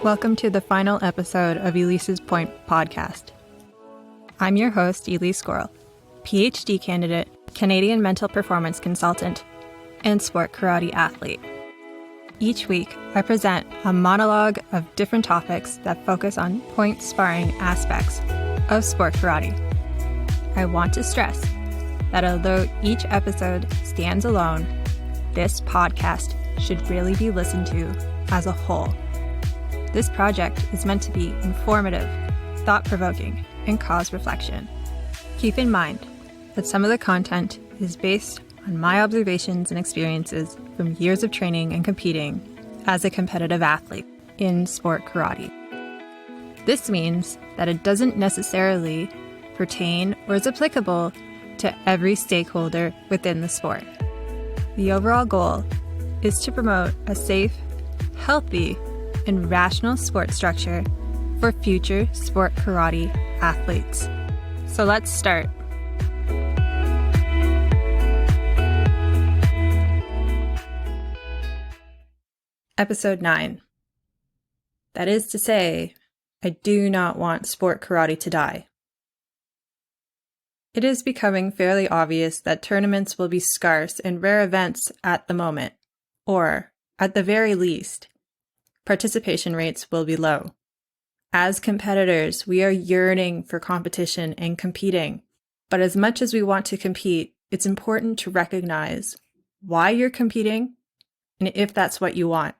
Welcome to the final episode of Elyse's Point podcast. I'm your host, Elyse Gorrell, PhD candidate, Canadian mental performance consultant, and sport karate athlete. Each week, I present a monologue of different topics that focus on point sparring aspects of sport karate. I want to stress that although each episode stands alone, this podcast should really be listened to as a whole. This project is meant to be informative, thought-provoking, and cause reflection. Keep in mind that some of the content is based on my observations and experiences from years of training and competing as a competitive athlete in sport karate. This means that it doesn't necessarily pertain or is applicable to every stakeholder within the sport. The overall goal is to promote a safe, healthy, and rational sport structure for future sport karate athletes. So let's start. Episode 9. That is to say, I do not want sport karate to die. It is becoming fairly obvious that tournaments will be scarce and rare events at the moment, or, at the very least, participation rates will be low. As competitors, we are yearning for competition and competing. But as much as we want to compete, it's important to recognize why you're competing and if that's what you want.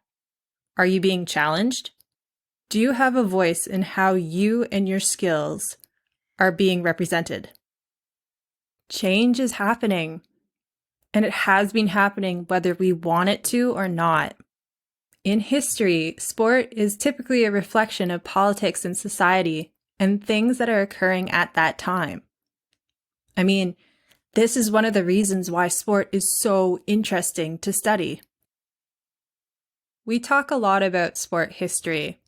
Are you being challenged? Do you have a voice in how you and your skills are being represented? Change is happening, and it has been happening whether we want it to or not. In history, sport is typically a reflection of politics and society and things that are occurring at that time. I mean, this is one of the reasons why sport is so interesting to study. We talk a lot about sport history,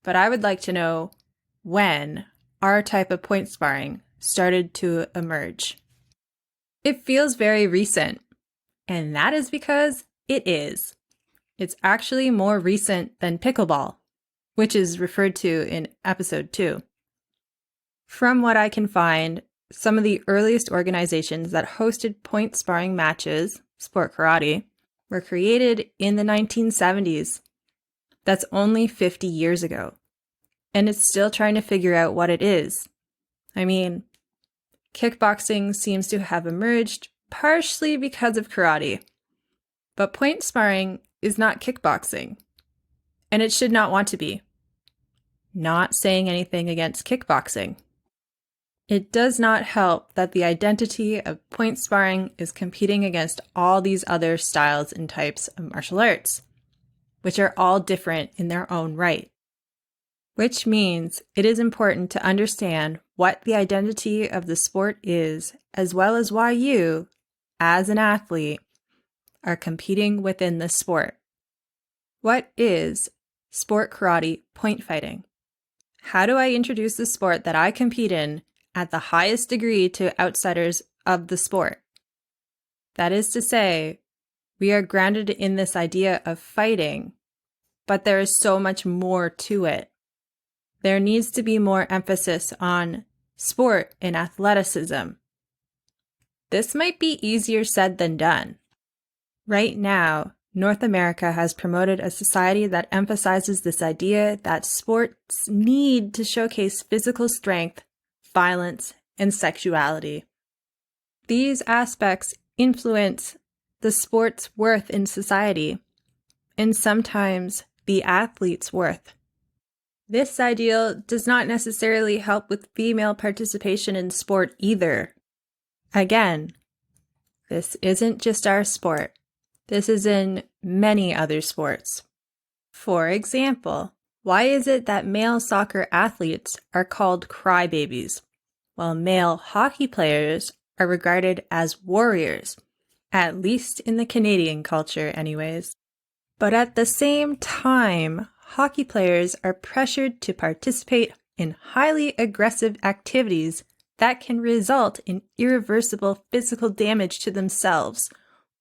but I would like to know when our type of point sparring started to emerge. It feels very recent, and that is because it is. It's actually more recent than pickleball, which is referred to in episode 2. From what I can find, some of the earliest organizations that hosted point sparring matches, sport karate, were created in the 1970s. That's only 50 years ago. And it's still trying to figure out what it is. I mean, kickboxing seems to have emerged partially because of karate. But point sparring is not kickboxing, and it should not want to be. Not saying anything against kickboxing. It does not help that the identity of point sparring is competing against all these other styles and types of martial arts, which are all different in their own right. Which means it is important to understand what the identity of the sport is, as well as why you, as an athlete, are competing within the sport. What is sport karate point fighting? How do I introduce the sport that I compete in at the highest degree to outsiders of the sport? That is to say, we are grounded in this idea of fighting, but there is so much more to it. There needs to be more emphasis on sport and athleticism. This might be easier said than done. Right now, North America has promoted a society that emphasizes this idea that sports need to showcase physical strength, violence, and sexuality. These aspects influence the sport's worth in society, and sometimes the athlete's worth. This ideal does not necessarily help with female participation in sport either. Again, this isn't just our sport. This is in many other sports. For example, why is it that male soccer athletes are called crybabies, while male hockey players are regarded as warriors, at least in the Canadian culture anyways? But at the same time, hockey players are pressured to participate in highly aggressive activities that can result in irreversible physical damage to themselves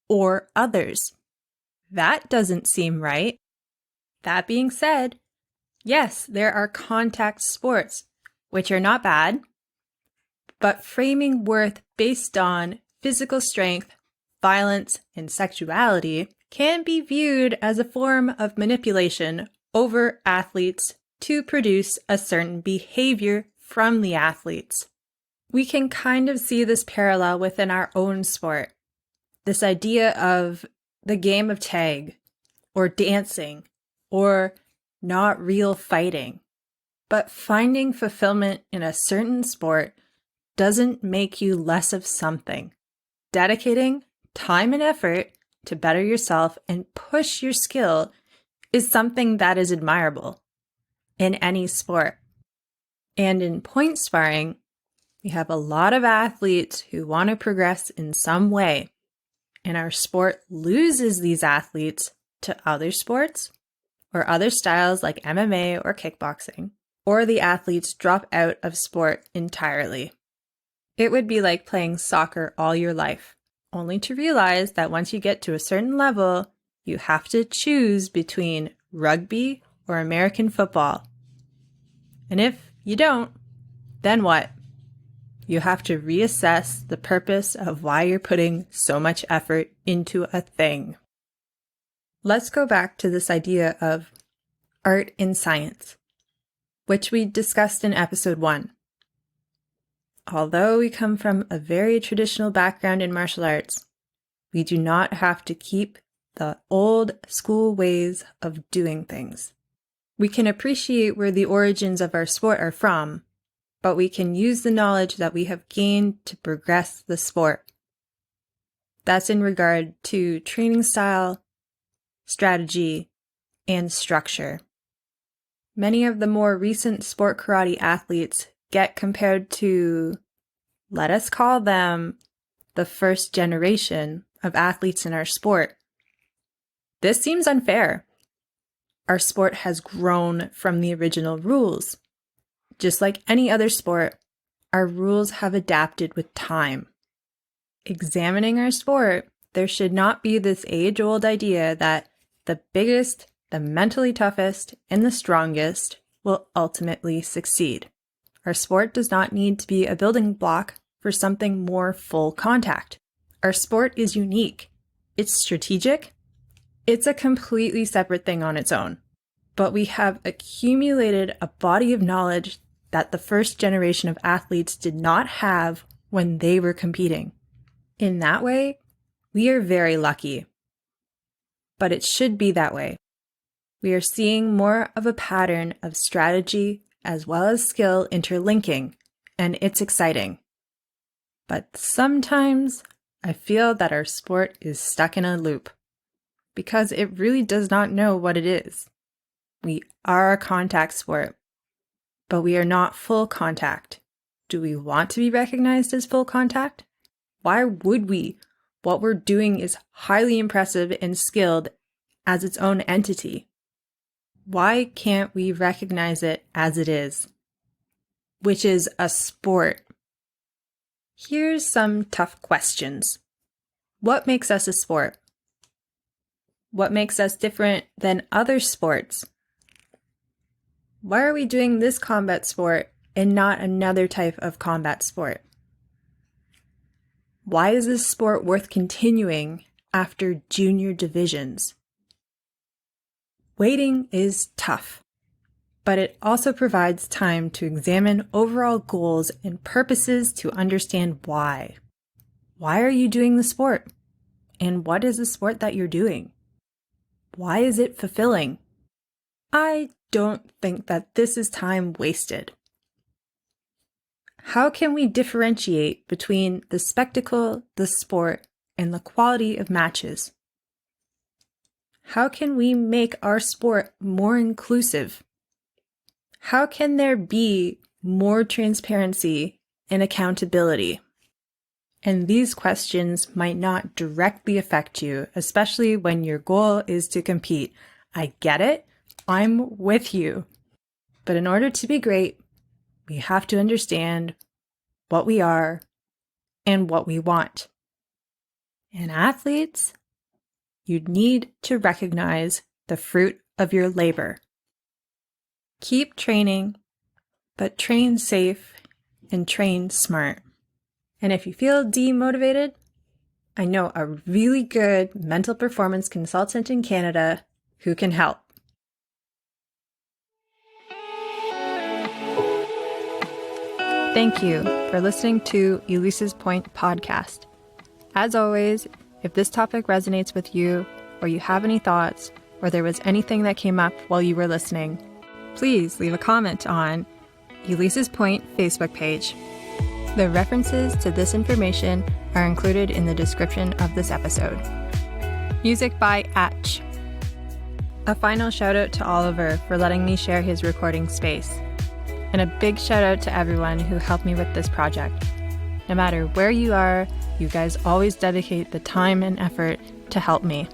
or others. That doesn't seem right. That being said, Yes, there are contact sports, which are not bad, but framing worth based on physical strength, violence, and sexuality can be viewed as a form of manipulation over athletes to produce a certain behavior from the athletes. We can kind of see this parallel within our own sport. This idea of the game of tag, or dancing, or not real fighting. But finding fulfillment in a certain sport doesn't make you less of something. Dedicating time and effort to better yourself and push your skill is something that is admirable in any sport. And in point sparring, we have a lot of athletes who want to progress in some way, and our sport loses these athletes to other sports or other styles like MMA or kickboxing, or the athletes drop out of sport entirely. It would be like playing soccer all your life, only to realize that once you get to a certain level, you have to choose between rugby or American football. And if you don't, then what? You have to reassess the purpose of why you're putting so much effort into a thing. Let's go back to this idea of art and science, which we discussed in episode 1. Although we come from a very traditional background in martial arts, we do not have to keep the old school ways of doing things. We can appreciate where the origins of our sport are from, but we can use the knowledge that we have gained to progress the sport. That's in regard to training style, strategy, and structure. Many of the more recent sport karate athletes get compared to, let us call them, the first generation of athletes in our sport. This seems unfair. Our sport has grown from the original rules. Just like any other sport, our rules have adapted with time. Examining our sport, there should not be this age-old idea that the biggest, the mentally toughest, and the strongest will ultimately succeed. Our sport does not need to be a building block for something more full contact. Our sport is unique. It's strategic. It's a completely separate thing on its own. But we have accumulated a body of knowledge that the first generation of athletes did not have when they were competing. In that way, we are very lucky. But it should be that way. We are seeing more of a pattern of strategy as well as skill interlinking, and it's exciting. But sometimes I feel that our sport is stuck in a loop because it really does not know what it is. We are a contact sport, but we are not full contact. Do we want to be recognized as full contact? Why would we? What we're doing is highly impressive and skilled as its own entity. Why can't we recognize it as it is, which is a sport? Here's some tough questions. What makes us a sport? What makes us different than other sports? Why are we doing this combat sport and not another type of combat sport? Why is this sport worth continuing after junior divisions? Waiting is tough, but it also provides time to examine overall goals and purposes to understand why. Why are you doing the sport? And what is the sport that you're doing? Why is it fulfilling? I don't think that this is time wasted. How can we differentiate between the spectacle, the sport, and the quality of matches? How can we make our sport more inclusive? How can there be more transparency and accountability? And these questions might not directly affect you, especially when your goal is to compete. I get it. I'm with you. But in order to be great, we have to understand what we are and what we want. And athletes, you need to recognize the fruit of your labor. Keep training, but train safe and train smart. And if you feel demotivated, I know a really good mental performance consultant in Canada who can help. Thank you for listening to Elyse's Point podcast. As always, if this topic resonates with you, or you have any thoughts, or there was anything that came up while you were listening, please leave a comment on Elyse's Point Facebook page. The references to this information are included in the description of this episode. Music by Atch. A final shout out to Oliver for letting me share his recording space. And a big shout out to everyone who helped me with this project. No matter where you are, you guys always dedicate the time and effort to help me.